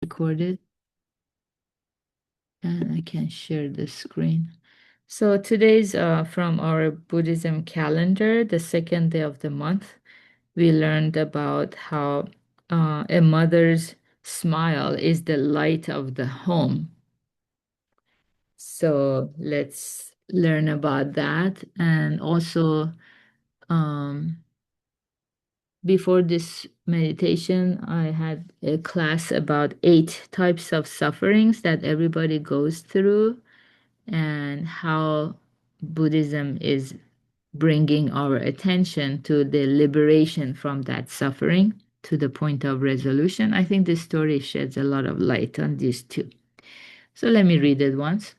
Recorded and I can share the screen. So today's from our Buddhism calendar, the second day of the month. We learned about how a mother's smile is the light of the home. So let's learn about that. And also, um, before this meditation, I had a class about 8 types of sufferings that everybody goes through and how Buddhism is bringing our attention to the liberation from that suffering to the point of resolution. I think this story sheds a lot of light on these two. So let me read it once.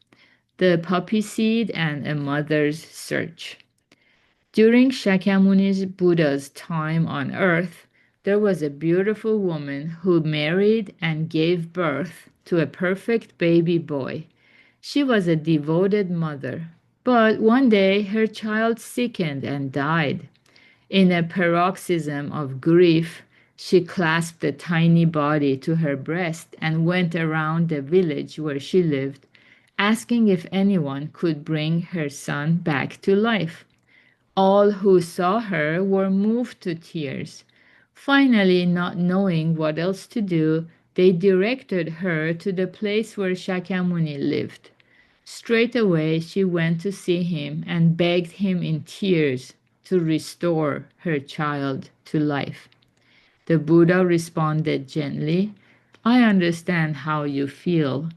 The poppy seed and a mother's search. During Shakyamuni's Buddha's time on earth, there was a beautiful woman who married and gave birth to a perfect baby boy. She was a devoted mother, but one day her child sickened and died. In a paroxysm of grief, she clasped the tiny body to her breast and went around the village where she lived, asking if anyone could bring her son back to life. All who saw her were moved to tears. Finally, not knowing what else to do, they directed her to the place where Shakyamuni lived. Straight away she went to see him and begged him in tears to restore her child to life. The Buddha responded gently, I understand how you feel.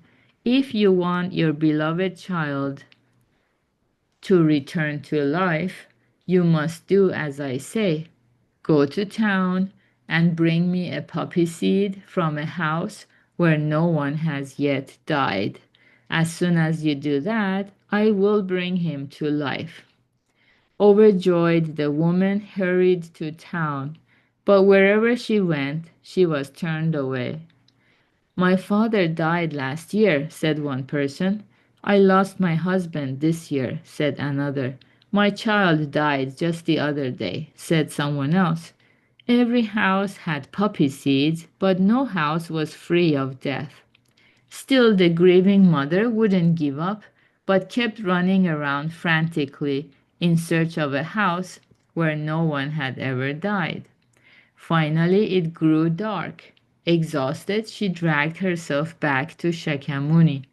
If you want your beloved child to return to life, you must do as I say. Go to town and bring me a poppy seed from a house where no one has yet died. As soon as you do that, I will bring him to life. Overjoyed, the woman hurried to town, but wherever she went, she was turned away. My father died last year, said one person. I lost my husband this year, said another. My child died just the other day, said someone else. Every house had poppy seeds, but no house was free of death. Still, the grieving mother wouldn't give up, but kept running around frantically in search of a house where no one had ever died. Finally, it grew dark. Exhausted, she dragged herself back to Shakyamuni.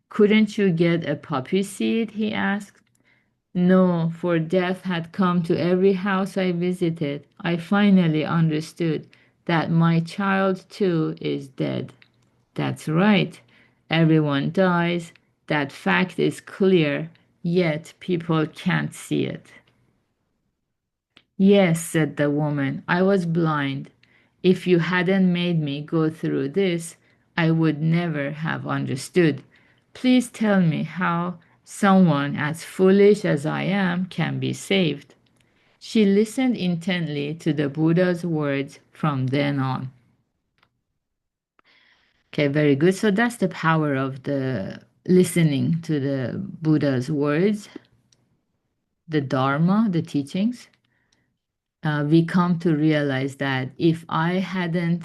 Couldn't you get a poppy seed? He asked. No, for death had come to every house I visited. I finally understood that my child too is dead. That's right. Everyone dies. That fact is clear, yet people can't see it. Yes, said the woman, I was blind. If you hadn't made me go through this, I would never have understood. Please tell me how someone as foolish as I am can be saved. She listened intently to the Buddha's words from then on. Okay, very good. So that's the power of the listening to the Buddha's words, the Dharma, the teachings. We come to realize that if I hadn't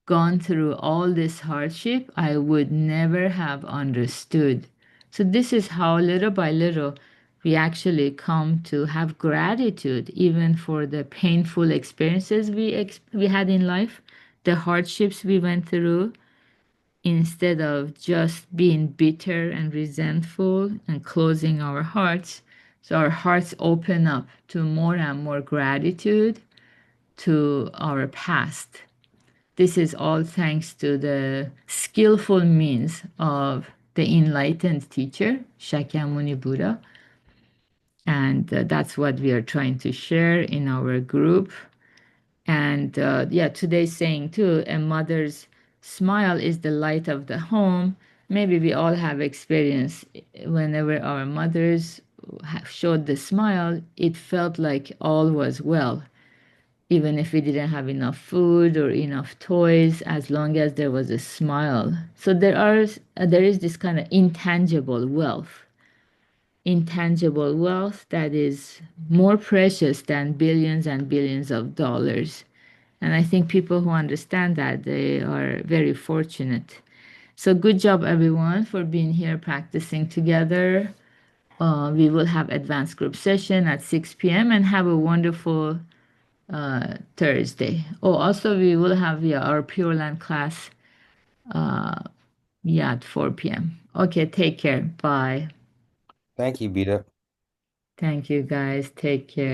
gone through all this hardship, I would never have understood. So, this is how little by little we actually come to have gratitude even for the painful experiences we had in life, the hardships we went through, instead of just being bitter and resentful and closing our hearts. So, our hearts open up to more and more gratitude to our past. This is all thanks to the skillful means of the enlightened teacher, Shakyamuni Buddha. And that's what we are trying to share in our group. And yeah, today's saying too, a mother's smile is the light of the home. Maybe we all have experience whenever our mothers showed the smile, it felt like all was well even if we didn't have enough food or enough toys, as long as there was a smile. So there is this kind of intangible wealth that is more precious than billions and billions of dollars. And I think people who understand that they are very fortunate. So good job, everyone, for being here practicing together. We will have advanced group session at 6 p.m. and have a wonderful Thursday. Oh, also we will have our Pure Land class at 4 p.m. Okay, take care. Bye. Thank you, Beta. Thank you guys. Take care.